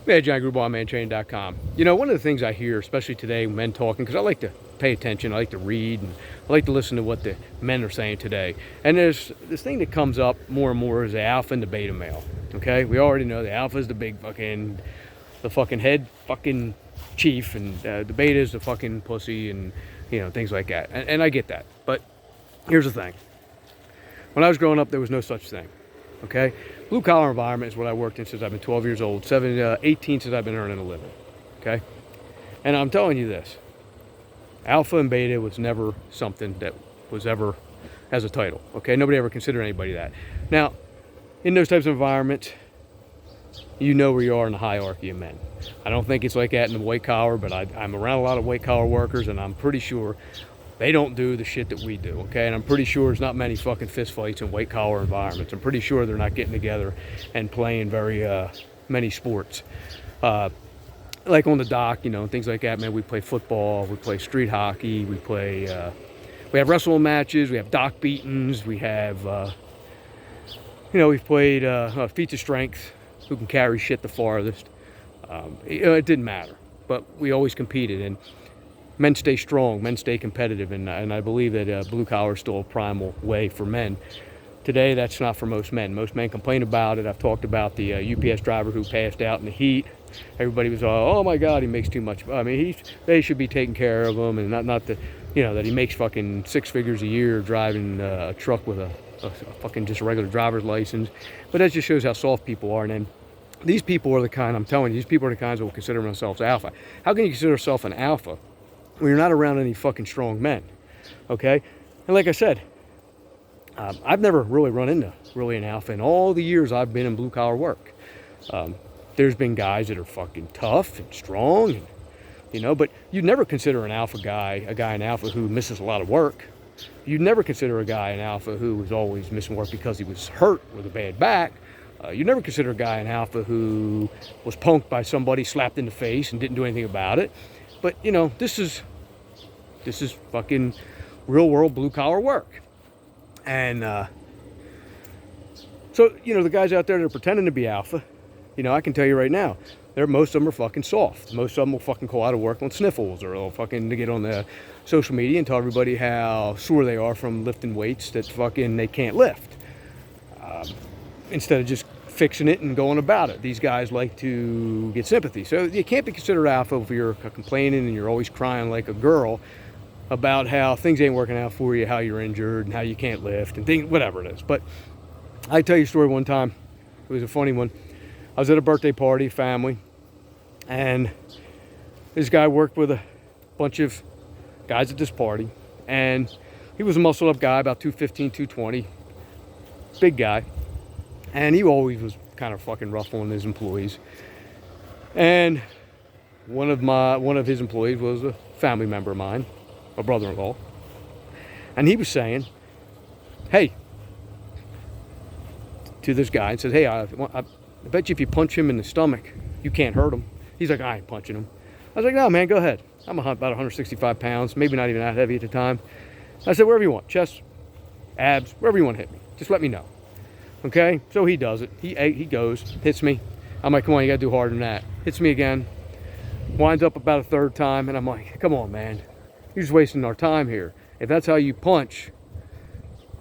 Yeah, John Grube, mantraining.com. You know, one of the things I hear, especially today, men talking, because I like to pay attention, I like to read, and I like to listen to what the men are saying today. And there's this thing that comes up more and more is the alpha and the beta male. Okay, we already know the alpha is the big fucking, the fucking head fucking chief, and the beta is the fucking pussy, and you know, things like that. And I get that, but here's the thing: when I was growing up, there was no such thing. Okay, blue collar environment is what I worked in since I've been 12 years old, 18 since I've been earning a living. Okay, and I'm telling you this: alpha and beta was never something that was ever as a title. Okay, nobody ever considered anybody that. Now, in those types of environments, you know where you are in the hierarchy of men. I don't think it's like that in the white collar, but I'm around a lot of white collar workers, and I'm pretty sure they don't do the shit that we do, okay? And I'm pretty sure there's not many fucking fist fights in white collar environments. I'm pretty sure they're not getting together and playing very many sports. Like on the dock, you know, things like that, man. We play football, we play street hockey, we have wrestling matches, we have dock beatings, we have, you know, we've played feats of strength, who can carry shit the farthest. You know, it didn't matter, but we always competed, and men stay strong, men stay competitive, and I believe that blue collar is still a primal way for men. Today, that's not for most men. Most men complain about it. I've talked about the UPS driver who passed out in the heat. Everybody was, oh my God, he makes too much. I mean, they should be taking care of him, and not that, you know, that he makes fucking 6 figures a year driving a truck with a fucking just a regular driver's license. But that just shows how soft people are. And then these people are the kind, I'm telling you, these people are the kinds that will consider themselves alpha. How can you consider yourself an alpha when you're not around any fucking strong men? Okay? And like I said, I've never really run into really an alpha in all the years I've been in blue collar work. There's been guys that are fucking tough and strong, and, you know, but you'd never consider an alpha guy, a guy in alpha who misses a lot of work. You'd never consider a guy in alpha who was always missing work because he was hurt with a bad back. You'd never consider a guy in alpha who was punked by somebody, slapped in the face, and didn't do anything about it. But, you know, this is fucking real world blue collar work. And so, you know, the guys out there that are pretending to be alpha, you know, I can tell you right now, most of them are fucking soft. Most of them will fucking call out of work on sniffles, or they'll fucking get on the social media and tell everybody how sore they are from lifting weights that fucking they can't lift. Instead of just fixing it and going about it. These guys like to get sympathy. So you can't be considered alpha if you're complaining and you're always crying like a girl about how things ain't working out for you, how you're injured, and how you can't lift, and things, whatever it is. But I tell you a story one time. It was a funny one. I was at a birthday party, family, and this guy worked with a bunch of guys at this party, and he was a muscle-up guy, about 215, 220, big guy, and he always was kind of fucking rough on his employees. And one of his employees was a family member of mine, a brother-in-law, and he was saying, hey, to this guy, and said, hey, I bet you if you punch him in the stomach, you can't hurt him. He's like, I ain't punching him. I was like, no, man, go ahead. I'm about 165 pounds, maybe not even that heavy at the time. I said, wherever you want, chest, abs, wherever you want to hit me, just let me know. Okay, so he does it. He goes, hits me. I'm like, come on, you got to do harder than that. Hits me again. Winds up about a third time, and I'm like, come on, man. You're just wasting our time here. If that's how you punch,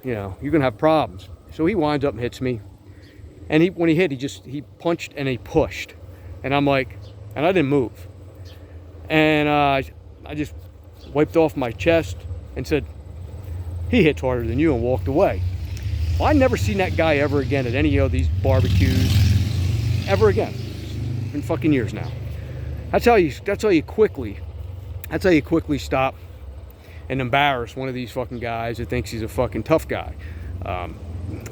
you know, you're going to have problems. So he winds up and hits me. And when he hit, he punched and he pushed. And I'm like, and I didn't move. And I just wiped off my chest and said, he hits harder than you, and walked away. Well, I never seen that guy ever again at any of these barbecues, ever again. In fucking years now. That's how you quickly stop and embarrass one of these fucking guys that thinks he's a fucking tough guy.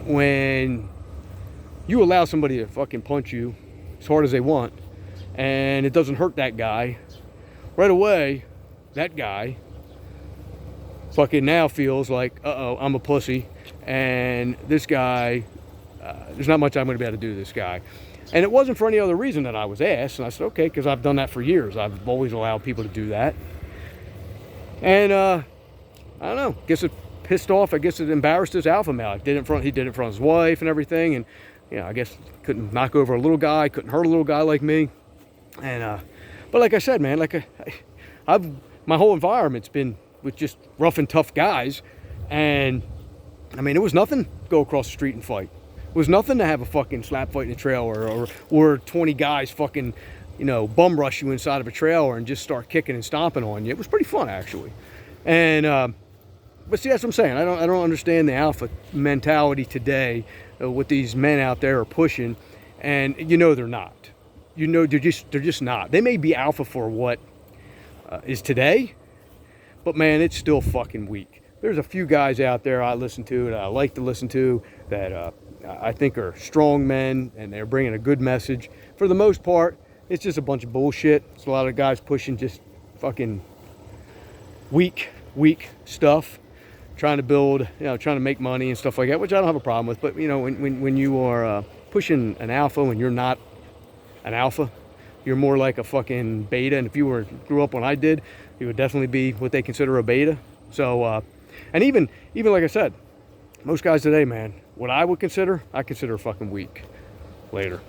When you allow somebody to fucking punch you as hard as they want, and it doesn't hurt that guy, right away, that guy fucking now feels like, uh-oh, I'm a pussy, and this guy, there's not much I'm going to be able to do to this guy. And it wasn't for any other reason that I was asked, and I said, okay, because I've done that for years. I've always allowed people to do that. And, I don't know, guess it pissed off, I guess it embarrassed his alpha male. He did it in front of his wife and everything, and, you know, I guess couldn't knock over a little guy, couldn't hurt a little guy like me. And but like I said, man, I've my whole environment's been with just rough and tough guys, and I mean, it was nothing to go across the street and fight. It was nothing to have a fucking slap fight in a trailer, or 20 guys fucking, bum rush you inside of a trailer and just start kicking and stomping on you. It was pretty fun, actually. And but see, that's what I'm saying. I don't understand the alpha mentality today, what these men out there are pushing, and they're not. They're just not. They may be alpha for what is today, but man, it's still fucking weak. There's a few guys out there I listen to and I like to listen to that I think are strong men, and they're bringing a good message. For the most part, it's just a bunch of bullshit. It's a lot of guys pushing just fucking weak stuff, trying to build, trying to make money and stuff like that, which I don't have a problem with. But when you are pushing an alpha when you're not an alpha, you're more like a fucking beta. And if you grew up when I did, you would definitely be what they consider a beta. So and even like I said, most guys today, man, what I consider fucking weak. Later.